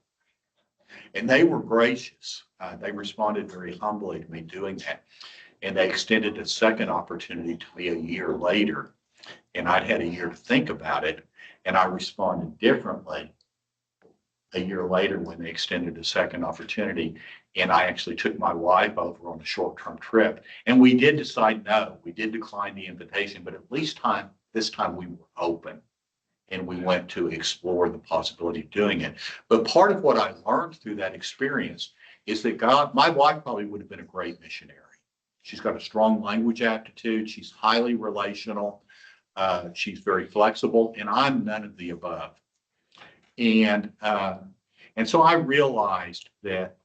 And they were gracious. They responded very humbly to me doing that. And they extended a second opportunity to me a year later. And I'd had a year to think about it. And I responded differently a year later when they extended a second opportunity. And I actually took my wife over on a short-term trip. And we did decide no. We did decline the invitation, but at least this time we were open. And we went to explore the possibility of doing it. But part of what I learned through that experience is that my wife probably would have been a great missionary. She's got a strong language aptitude. She's highly relational. She's very flexible, and I'm none of the above. And so I realized that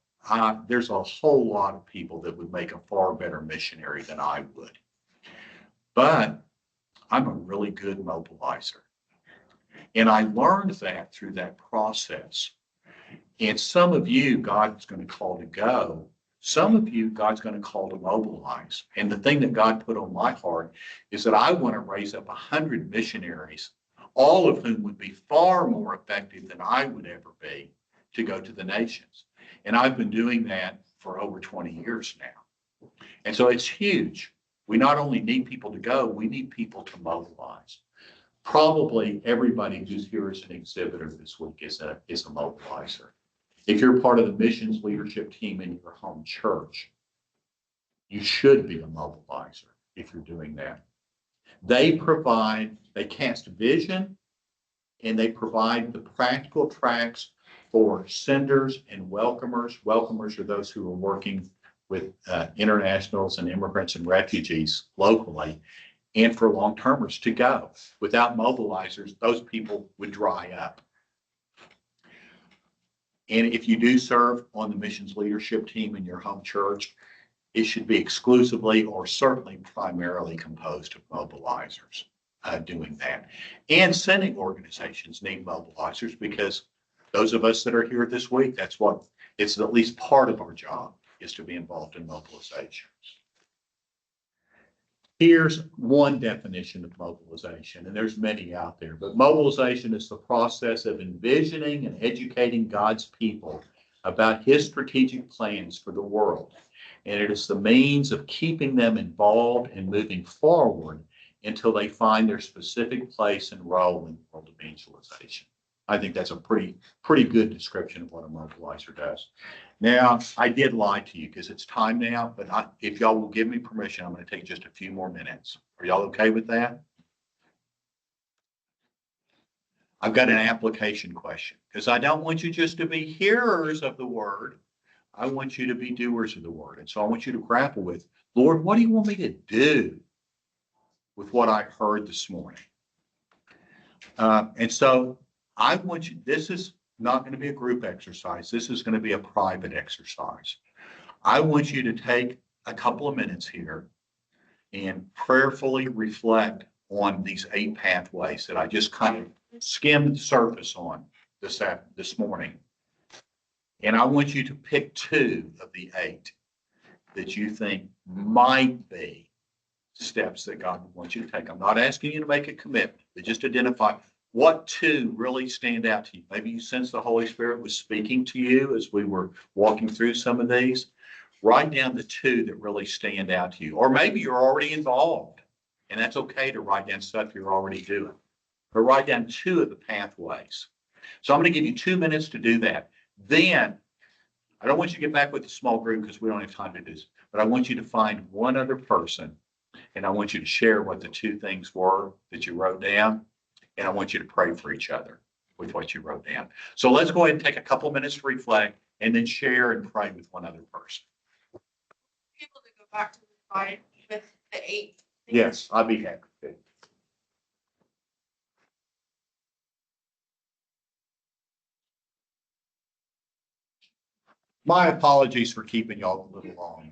there's a whole lot of people that would make a far better missionary than I would. But I'm a really good mobilizer. And I learned that through that process. And some of you, God's going to call to go. Some of you, God's going to call to mobilize. And the thing that God put on my heart is that I want to raise up 100 missionaries, all of whom would be far more effective than I would ever be to go to the nations. And I've been doing that for over 20 years now. And so it's huge. We not only need people to go, we need people to mobilize. Probably everybody who's here as an exhibitor this week is a mobilizer. If you're part of the missions leadership team in your home church, you should be a mobilizer if you're doing that. They cast vision, and they provide the practical tracks for senders and welcomers. Welcomers are those who are working with internationals and immigrants and refugees locally, and for long-termers to go. Without mobilizers, those people would dry up. And if you do serve on the missions leadership team in your home church, it should be exclusively or certainly primarily composed of mobilizers doing that. And sending organizations need mobilizers because those of us that are here this week, it's at least part of our job is to be involved in mobilization. Here's one definition of mobilization, and there's many out there, but mobilization is the process of envisioning and educating God's people about his strategic plans for the world. And it is the means of keeping them involved and moving forward until they find their specific place and role in world evangelization. I think that's a pretty good description of what a mobilizer does. Now, I did lie to you because it's time now, but if y'all will give me permission, I'm going to take just a few more minutes. Are y'all okay with that? I've got an application question because I don't want you just to be hearers of the word. I want you to be doers of the word. And so I want you to grapple with, Lord, what do you want me to do with what I heard this morning? And so I want you, this is not going to be a group exercise. This is going to be a private exercise. I want you to take a couple of minutes here and prayerfully reflect on these 8 pathways that I just kind of skimmed the surface on this morning. And I want you to pick 2 of the 8 that you think might be steps that God wants you to take. I'm not asking you to make a commitment, but just identify what 2 really stand out to you. Maybe you sense the Holy Spirit was speaking to you as we were walking through some of these. Write down the 2 that really stand out to you. Or maybe you're already involved, and that's okay to write down stuff you're already doing. But write down 2 of the pathways. So I'm going to give you 2 minutes to do that. Then, I don't want you to get back with the small group because we don't have time to do this, but I want you to find one other person, and I want you to share what the 2 things were that you wrote down, and I want you to pray for each other with what you wrote down. So let's go ahead and take a couple minutes to reflect and then share and pray with one other person. Able to go back to the slide with the 8. Yes, I'd be happy to. My apologies for keeping y'all a little long.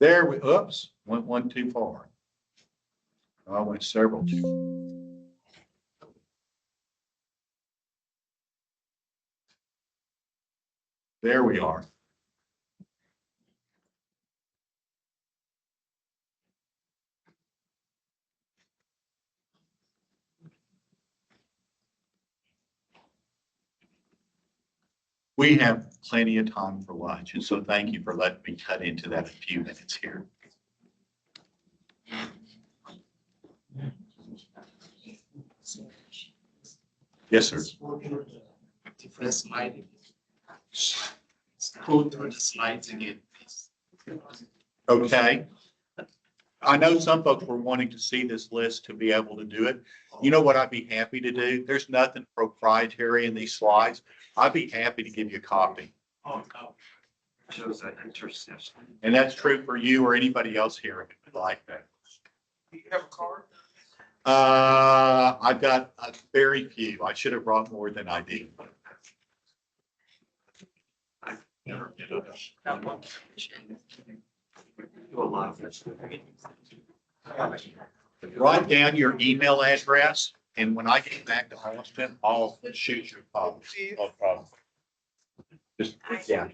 There we, oops, went one too far. I went several too. There we are. We have plenty of time for lunch, and so thank you for letting me cut into that a few minutes here. Yes, sir. Different slide. Go through the slides again, please. Okay. I know some folks were wanting to see this list to be able to do it. You know what I'd be happy to do? There's nothing proprietary in these slides. I'd be happy to give you a copy. Oh, no. Shows that intersection. And that's true for you or anybody else here if you'd like that. Do you have a card? I've got a very few. I should have brought more than I did. Never did it. Do a lot of this. Write down your email address, and when I get back to Austin, I'll shoot you a copy. No problem. Just, yeah.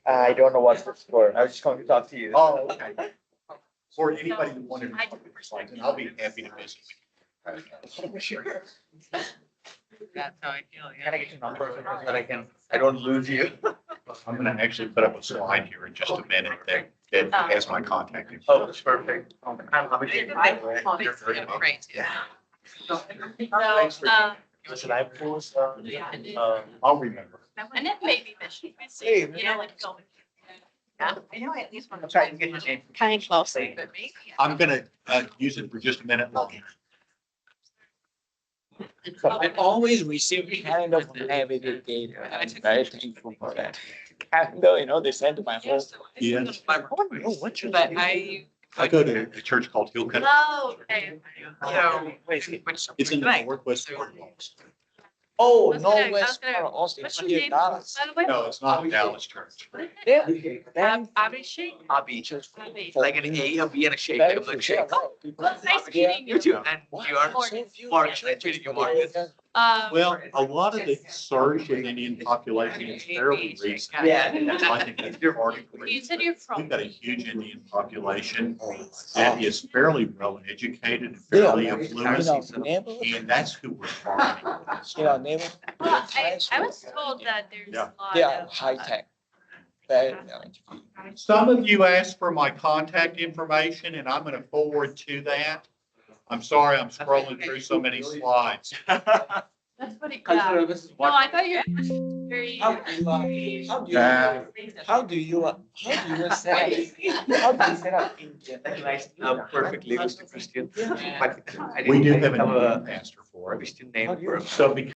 I don't know what it's for. I was just going to talk to you. Oh, okay. Or anybody that wanted to talk to me, and I'll be happy to visit with you. Sure. That's how I feel, Can I get your number so that I don't lose you? I'm gonna actually put up a slide here in just a minute that has my contact info. Oh, it's perfect. You're very welcome. Right. Listen, I post, I'll remember. And it may be Michigan. Hey, You know, like film. Yeah, I know I at least want to try to get your name. kind of closely, but maybe. I'm gonna use it for just a minute longer. So I always receive kind of navigator. I'm very thankful for that. And they send to my home. Yes. But I go to a church called Hillcut. Oh, okay. So, Which, It's in the Right. northwest corner of Austin. oh, I was gonna- I was northwest gonna- part of Austin, What's it's your near name, Dallas. by the way? No, it's not Dallas Church. Yeah. Then Abhishek? Abby just. Abhi. Like an A, a B, and a shake. Very I'm like, good. shake. Nice meeting you. too. And What? you are Morgan. Marcus. I treated you Marcus. Well, a lot of the surge in Indian population is fairly recent. Yeah. So I think that's part of the You reason. said you're We've from. got a huge Indian population that is fairly well educated and Yeah, fairly you affluent. know, neighborhood, And that's who we're targeting. neighborhood. Well, I was told that there's Yeah. a lot They are of. high tech. Very, Some of you asked for my contact information and I'm gonna forward to that. I'm sorry, I'm scrolling through so many slides. That's what it, yeah. No, I thought you. very. How do you, how do you set up, how do you set up India? Perfectly, Mr. Christian. But I We do didn't have a have new a pastor for it. Christian name How do you- for. So because